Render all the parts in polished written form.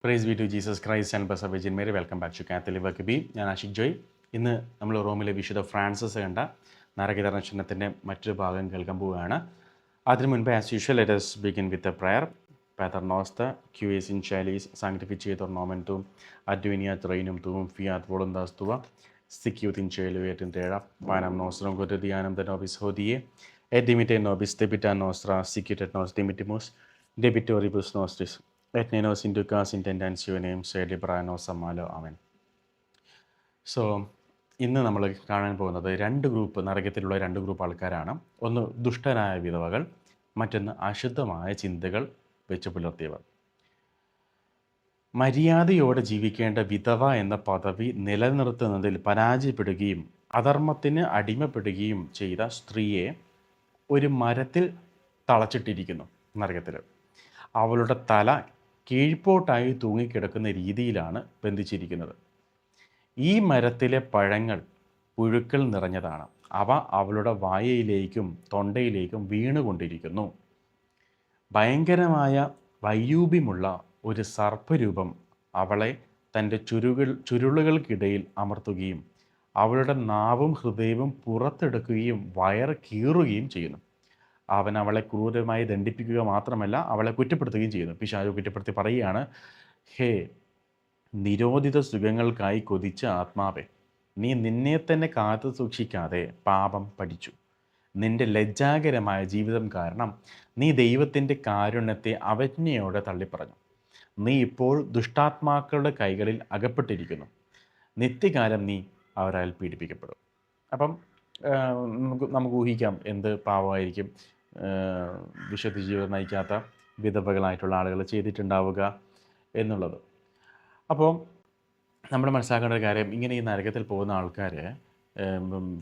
Price be to Jesus Christ and blessed Virgin Mary. Welcome back to Catholic work B. ഞാൻ ആഷിഖ് ജോയ്. ഇന്ന് നമ്മൾ റോമിലെ വിശുദ്ധ ഫ്രാൻസിസ് കണ്ട നരകദർശനത്തിൻ്റെ മറ്റൊരു ഭാഗം കേൾക്കാൻ പോവുകയാണ്. അതിനു മുൻപ് as usual let us begin with a prayer. Pater noster, qui es in celis, sanctificetur nomen tuum, adveniat regnum tuum, fiat voluntas tua, sicut in cielo et in terra, panem nostrum quotidianum da nobis hodie, et dimitte nobis debita nostra, sicut et nos dimittimus debitoribus nostris, et ne nos inducas in tentationem, sed libera nos a malo. Amen. So ഇന്ന് നമ്മൾ കാണാൻ പോകുന്നത് നരകത്തിലുള്ള രണ്ട് group ആൾക്കാരാണ്. ഒന്ന് ദുഷ്ടരായ വിധവകൾ, മറ്റൊന്ന് അശുദ്ധമായ ചിന്തകൾ വെച്ച് പുലർത്തിയവർ. മര്യാദയോടെ ജീവിക്കേണ്ട വിധവ എന്ന പദവി നിലനിർത്തുന്നതിൽ പരാജയപ്പെടുകയും അധർമ്മത്തിന് അടിമപ്പെടുകയും ചെയ്ത സ്ത്രീയെ ഒരു മരത്തിൽ തളച്ചിട്ടിരിക്കുന്നു നരകത്തിൽ. അവളുടെ തല കീഴ്പോട്ടായി തൂങ്ങിക്കിടക്കുന്ന രീതിയിലാണ് ബന്ധിച്ചിരിക്കുന്നത്. ഈ മരത്തിലെ പഴങ്ങൾ പുഴുക്കൾ നിറഞ്ഞതാണ്. അവ അവളുടെ വായയിലേക്കും തൊണ്ടയിലേക്കും വീണുകൊണ്ടിരിക്കുന്നു. ഭയങ്കരമായ വൈരൂപ്യമുള്ള ഒരു സർപ്പരൂപം അവളെ തൻ്റെ ചുരുളുകൾക്കിടയിൽ അമർത്തുകയും അവളുടെ നാവും ഹൃദയവും പുറത്തെടുക്കുകയും വയറ് കീറുകയും ചെയ്യുന്നു. അവൻ അവളെ ക്രൂരമായി ദണ്ഡിപ്പിക്കുക മാത്രമല്ല, അവളെ കുറ്റപ്പെടുത്തുകയും ചെയ്യുന്നു. പിശാചു കുറ്റപ്പെടുത്തി പറയുകയാണ്, ഹേ നിരോധിത സുഖങ്ങൾക്കായി കൊതിച്ച ആത്മാവേ, നീ നിന്നെ തന്നെ കാത്തു സൂക്ഷിക്കാതെ പാപം പഠിച്ചു. നിന്റെ ലജ്ജാകരമായ ജീവിതം കാരണം നീ ദൈവത്തിൻ്റെ കാരുണ്യത്തെ അവജ്ഞയോടെ തള്ളിപ്പറഞ്ഞു. നീ ഇപ്പോൾ ദുഷ്ടാത്മാക്കളുടെ കൈകളിൽ അകപ്പെട്ടിരിക്കുന്നു. നിത്യകാലം നീ അവരാൽ പീഡിപ്പിക്കപ്പെടും. അപ്പം നമുക്ക് ഊഹിക്കാം എന്ത് പാവമായിരിക്കും വിശുദ്ധ ജീവിതം നയിക്കാത്ത വിധവകളായിട്ടുള്ള ആളുകൾ ചെയ്തിട്ടുണ്ടാവുക എന്നുള്ളത്. അപ്പോൾ നമ്മൾ മനസ്സിലാക്കേണ്ട ഒരു കാര്യം, ഇങ്ങനെ ഈ നരകത്തിൽ പോകുന്ന ആൾക്കാർ,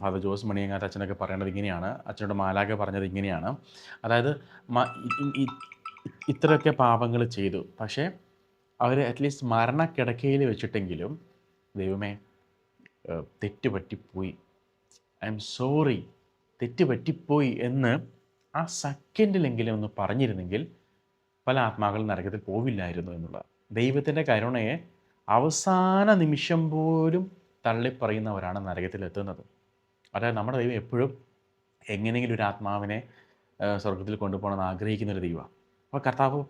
ഫാദർ ജോസ് മണിയങ്ങാത്ത അച്ഛനൊക്കെ പറയേണ്ടത് ഇങ്ങനെയാണ്, അച്ഛനോട് മാലാഖ പറഞ്ഞത് ഇങ്ങനെയാണ്. അതായത് ഇത്രയൊക്കെ പാപങ്ങൾ ചെയ്തു, പക്ഷേ അവർ അറ്റ്ലീസ്റ്റ് മരണക്കിടക്കയിൽ വെച്ചിട്ടെങ്കിലും ദൈവമേ തെറ്റുപറ്റിപ്പോയി, ഐ എം സോറി, തെറ്റുപറ്റിപ്പോയി എന്ന് ആ സെക്കൻഡിലെങ്കിലും ഒന്ന് പറഞ്ഞിരുന്നെങ്കിൽ പല ആത്മാക്കളും നരകത്തിൽ പോവില്ലായിരുന്നു എന്നുള്ളത്. ദൈവത്തിൻ്റെ കരുണയെ അവസാന നിമിഷം പോലും തള്ളിപ്പറയുന്നവരാണ് നരകത്തിലെത്തുന്നത്. അതായത് നമ്മുടെ ദൈവം എപ്പോഴും എങ്ങനെയെങ്കിലും ഒരു ആത്മാവിനെ സ്വർഗത്തിൽ കൊണ്ടുപോകണമെന്ന് ആഗ്രഹിക്കുന്ന ഒരു ദൈവമാണ്. അപ്പോൾ കർത്താവ്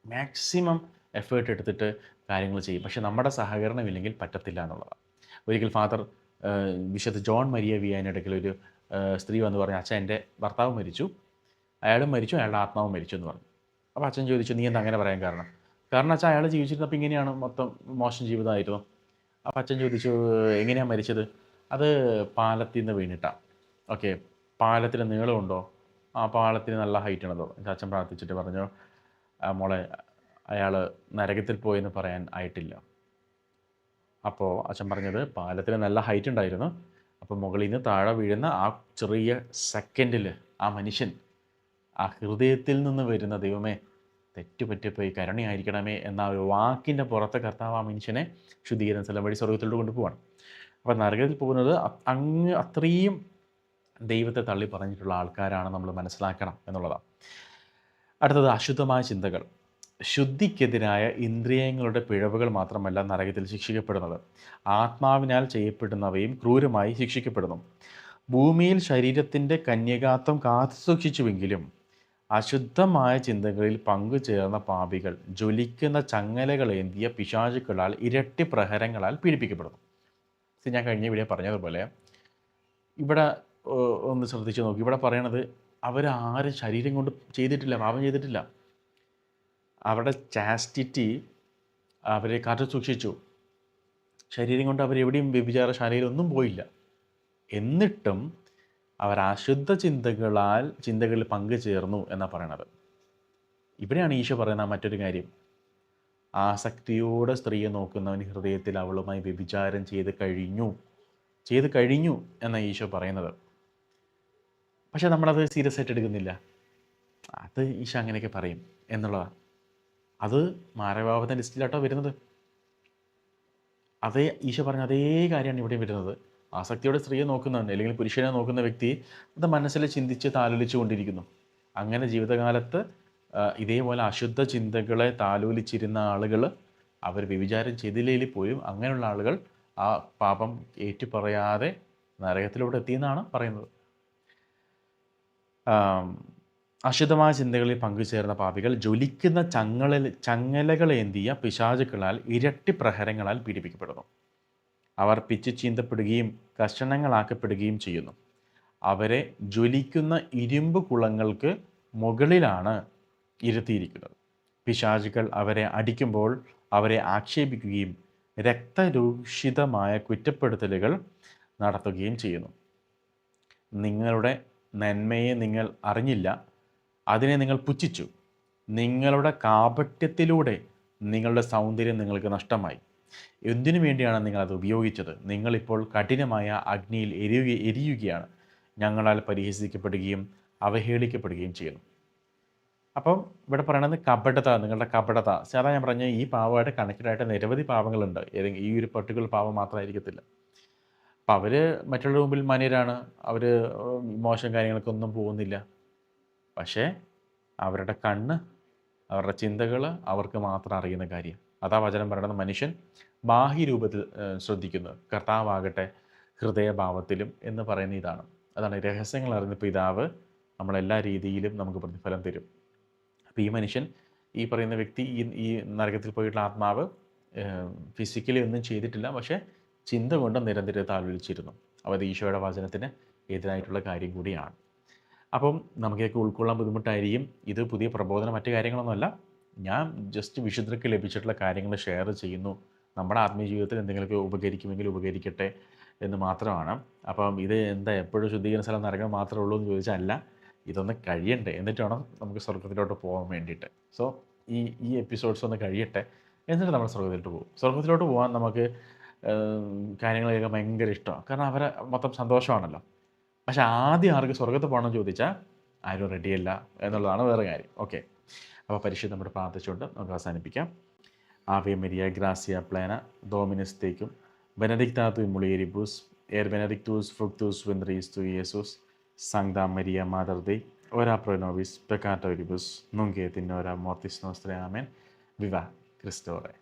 മാക്സിമം എഫേർട്ട് എടുത്തിട്ട് കാര്യങ്ങൾ ചെയ്യും. പക്ഷേ നമ്മുടെ സഹകരണമില്ലെങ്കിൽ പറ്റത്തില്ല എന്നുള്ളതാണ്. ഒരിക്കൽ ഫാദർ വിശുദ്ധ ജോൺ മരിയ വിയാനിടയ്ക്കൽ ഒരു സ്ത്രീ വന്ന് പറഞ്ഞു, അച്ഛൻ എൻ്റെ ഭർത്താവ് മരിച്ചു, അയാളും മരിച്ചു, അയാളുടെ ആത്മാവും മരിച്ചു എന്ന് പറഞ്ഞു. അപ്പോൾ അച്ഛൻ ചോദിച്ചു, നീ എന്താ അങ്ങനെ പറയാൻ കാരണം? കാരണം അച്ഛൻ അയാൾ ജീവിച്ചിരുന്നപ്പോൾ ഇങ്ങനെയാണ്, മൊത്തം മോശം ജീവിതമായിരുന്നു. അപ്പോൾ അച്ഛൻ ചോദിച്ചു, എങ്ങനെയാണ് മരിച്ചത്? അത് പാലത്തിൽ നിന്ന് വീണിട്ടാണ്. ഓക്കെ, പാലത്തിന് നീളമുണ്ടോ? ആ പാലത്തിന് നല്ല ഹൈറ്റ് ഉണ്ടോ? അച്ഛൻ പ്രാർത്ഥിച്ചിട്ട് പറഞ്ഞു, മോളെ അയാൾ നരകത്തിൽ പോയെന്ന് പറയാൻ ആയിട്ടില്ല. അപ്പോൾ അച്ഛൻ പറഞ്ഞത്, പാലത്തിന് നല്ല ഹൈറ്റ് ഉണ്ടായിരുന്നു. അപ്പോൾ മുകളിൽ നിന്ന് താഴെ വീഴുന്ന ആ ചെറിയ സെക്കൻഡിൽ ആ മനുഷ്യൻ ആ ഹൃദയത്തിൽ നിന്ന് വരുന്ന ദൈവമേ തെറ്റുപറ്റിപ്പോയി കരുണയായിരിക്കണമേ എന്ന ഒരു വാക്കിൻ്റെ പുറത്തെ കർത്താവ് ആ മനുഷ്യനെ ശുദ്ധീകരണ സ്ഥലം വഴി സ്വർഗത്തിലോട്ട് കൊണ്ടുപോവാണ്. അപ്പോൾ നരകത്തിൽ പോകുന്നത് അത്രയും ദൈവത്തെ തള്ളി പറഞ്ഞിട്ടുള്ള ആൾക്കാരാണ് നമ്മൾ മനസ്സിലാക്കണം എന്നുള്ളതാണ്. അടുത്തത് അശുദ്ധമായ ചിന്തകൾ. ശുദ്ധിക്കെതിരായ ഇന്ദ്രിയങ്ങളുടെ പിഴവുകൾ മാത്രമല്ല നരകത്തിൽ ശിക്ഷിക്കപ്പെടുന്നത്, ആത്മാവിനാൽ ചെയ്യപ്പെടുന്നവയും ക്രൂരമായി ശിക്ഷിക്കപ്പെടുന്നു. ഭൂമിയിൽ ശരീരത്തിൻ്റെ കന്യകാത്വം കാത്തു സൂക്ഷിച്ചുവെങ്കിലും അശുദ്ധമായ ചിന്തകളിൽ പങ്കുചേർന്ന പാപികൾ ജ്വലിക്കുന്ന ചങ്ങലകളേന്തിയ പിശാചുക്കളാൽ ഇരട്ടി പ്രഹരങ്ങളാൽ പീഡിപ്പിക്കപ്പെടുന്നു. ഞാൻ കഴിഞ്ഞ വീഡിയോ പറഞ്ഞതുപോലെ ഇവിടെ ഒന്ന് ശ്രദ്ധിച്ചു നോക്കി. ഇവിടെ പറയണത് അവരാരും ശരീരം കൊണ്ട് ചെയ്തിട്ടില്ല, പാപം ചെയ്തിട്ടില്ല. അവരുടെ ചാസ്റ്റിറ്റി അവരെ കാത്തു സൂക്ഷിച്ചു. ശരീരം കൊണ്ട് അവരെവിടെയും വ്യഭിചാരശാലയിലൊന്നും പോയില്ല. എന്നിട്ടും അവർ അശുദ്ധ ചിന്തകളിൽ പങ്കുചേർന്നു എന്നാണ് പറയണത്. ഇവിടെയാണ് ഈശോ പറയുന്ന മറ്റൊരു കാര്യം, ആസക്തിയോടെ സ്ത്രീയെ നോക്കുന്നവൻ ഹൃദയത്തിൽ അവളുമായി വ്യഭിചാരം ചെയ്ത് കഴിഞ്ഞു എന്നാണ് ഈശോ പറയുന്നത്. പക്ഷെ നമ്മളത് സീരിയസ് ആയിട്ട് എടുക്കുന്നില്ല. അത് ഈശോ അങ്ങനെയൊക്കെ പറയും എന്നുള്ളതാണ്. അത് മാരകപാപത്തിൻ്റെ ലിസ്റ്റിലാട്ടോ വരുന്നത്. അതേ ഈശോ പറഞ്ഞ അതേ കാര്യമാണ് ഇവിടെയും വരുന്നത്. ആസക്തിയോടെ സ്ത്രീയെ നോക്കുന്നവൻ അല്ലെങ്കിൽ പുരുഷനെ നോക്കുന്ന വ്യക്തി അത് മനസ്സിൽ ചിന്തിച്ച് താലോലിച്ചു കൊണ്ടിരിക്കുന്നു. അങ്ങനെ ജീവിതകാലത്ത് ഇതേപോലെ അശുദ്ധ ചിന്തകളെ താലോലിച്ചിരുന്ന ആളുകൾ അവർ വ്യഭിചാരം ചെയ്തില്ലെങ്കിൽ പോലും അങ്ങനെയുള്ള ആളുകൾ ആ പാപം ഏറ്റുപറയാതെ നരകത്തിലൂടെ എത്തിയെന്നാണ് പറയുന്നത്. അശുദ്ധമായ ചിന്തകളിൽ പങ്കുചേർന്ന പാപികൾ ജ്വലിക്കുന്ന ചങ്ങലകളേന്തിയ പിശാചുക്കളാൽ ഇരട്ടി പ്രഹരങ്ങളാൽ പീഡിപ്പിക്കപ്പെടുന്നു. അവർ പിച്ചു ചീന്തപ്പെടുകയും കഷണങ്ങളാക്കപ്പെടുകയും ചെയ്യുന്നു. അവരെ ജ്വലിക്കുന്ന ഇരുമ്പ് കുളങ്ങൾക്ക് മുകളിലാണ് ഇരുത്തിയിരിക്കുന്നത്. പിശാചുകൾ അവരെ അടിക്കുമ്പോൾ അവരെ ആക്ഷേപിക്കുകയും രക്തരൂഷിതമായ കുറ്റപ്പെടുത്തലുകൾ നടത്തുകയും ചെയ്യുന്നു. നിങ്ങളുടെ നന്മയെ നിങ്ങൾ അറിഞ്ഞില്ല, അതിനെ നിങ്ങൾ പുച്ഛിച്ചു. നിങ്ങളുടെ കാപട്യത്തിലൂടെ നിങ്ങളുടെ സൗന്ദര്യം നിങ്ങൾക്ക് നഷ്ടമായി. എന്തിനു വേണ്ടിയാണ് നിങ്ങളത് ഉപയോഗിച്ചത്? നിങ്ങളിപ്പോൾ കഠിനമായ അഗ്നിയിൽ എരിയുകയാണ്. ഞങ്ങളാൽ പരിഹസിക്കപ്പെടുകയും അവഹേളിക്കപ്പെടുകയും ചെയ്യുന്നു. അപ്പം ഇവിടെ പറയണത് കപടത, നിങ്ങളുടെ കപടത. സാധാരണ ഞാൻ പറഞ്ഞ ഈ പാവമായിട്ട് കണക്റ്റഡായിട്ട് നിരവധി പാവങ്ങളുണ്ട്. ഈ ഒരു പർട്ടിക്കുലർ പാവം മാത്രമായിരിക്കത്തില്ല. അപ്പം അവർ മറ്റുള്ളവരുടെ മുമ്പിൽ മാന്യരാണ്, അവർ മോശം കാര്യങ്ങൾക്കൊന്നും പോകുന്നില്ല. പക്ഷേ അവരുടെ കണ്ണ്, അവരുടെ ചിന്തകൾ അവർക്ക് മാത്രം അറിയുന്ന കാര്യം. അതാ വചനം പറയണത്, മനുഷ്യൻ ബാഹ്യരൂപത്തിൽ ശ്രദ്ധിക്കുന്നത്, കർത്താവാകട്ടെ ഹൃദയഭാവത്തിലും എന്ന് പറയുന്ന ഇതാണ്. അതാണ് രഹസ്യങ്ങൾ അറിഞ്ഞ പിതാവ് നമ്മളെല്ലാ രീതിയിലും നമുക്ക് പ്രതിഫലം തരും. അപ്പോൾ ഈ മനുഷ്യൻ, ഈ പറയുന്ന വ്യക്തി, ഈ നരകത്തിൽ പോയിട്ടുള്ള ആത്മാവ് ഫിസിക്കലി ഒന്നും ചെയ്തിട്ടില്ല, പക്ഷേ ചിന്ത കൊണ്ട് നിരന്തരം താലോലിച്ചിരുന്നു. അപ്പോൾ ഈശോയുടെ വചനത്തിന് എതിരായിട്ടുള്ള കാര്യം കൂടിയാണ്. അപ്പം നമുക്കൊക്കെ ഉൾക്കൊള്ളാൻ ബുദ്ധിമുട്ടായിരിക്കും. ഇത് പുതിയ പ്രബോധനം, മറ്റു കാര്യങ്ങളൊന്നുമല്ല. ഞാൻ ജസ്റ്റ് വിശുദ്ധർക്ക് ലഭിച്ചിട്ടുള്ള കാര്യങ്ങൾ ഷെയർ ചെയ്യുന്നു. നമ്മുടെ ആത്മീയ ജീവിതത്തിൽ എന്തെങ്കിലുമൊക്കെ ഉപകരിക്കുമെങ്കിൽ ഉപകരിക്കട്ടെ എന്ന് മാത്രമാണ്. അപ്പം ഇത് എന്താ എപ്പോഴും ശുദ്ധീകരണ സ്ഥലം നരകം മാത്രമേ ഉള്ളൂ എന്ന് ചോദിച്ചാൽ അല്ല, ഇതൊന്ന് കഴിയണ്ടേ, എന്നിട്ട് വേണം നമുക്ക് സ്വർഗത്തിലോട്ട് പോകാൻ വേണ്ടിയിട്ട്. സോ ഈ എപ്പിസോഡ്സ് ഒന്ന് കഴിയട്ടെ, എന്നിട്ട് നമ്മൾ സ്വർഗത്തിലോട്ട് പോകും. സ്വർഗത്തിലോട്ട് പോകാൻ നമുക്ക് കാര്യങ്ങളൊക്കെ ഭയങ്കര ഇഷ്ടമാണ്, കാരണം അവരെ മൊത്തം സന്തോഷമാണല്ലോ. പക്ഷെ ആദ്യം ആർക്ക് സ്വർഗത്ത് പോകണമെന്ന് ചോദിച്ചാൽ ആരും റെഡിയല്ല എന്നുള്ളതാണ് വേറെ കാര്യം. ഓക്കെ, അപ്പോൾ പരിശുദ്ധ നമ്മുടെ പ്രാർത്ഥിച്ചുകൊണ്ട് നമുക്ക് അവസാനിപ്പിക്കാം. ആവേ മരിയ ഗ്രാസിയ പ്ലേന ഡോമിനസ് തേക്കും ബെനഡിക്താതു മുളിയേരിബൂസ് എർ ബെനഡിക്തൂസ് ഫ്രുക്തൂസ് വെൻട്രീസ് തു Jesus Sancta Maria Mater Dei, ora pro nobis peccatoribus, nunc et in hora mortis nostrae. Amen. Viva Christo Re.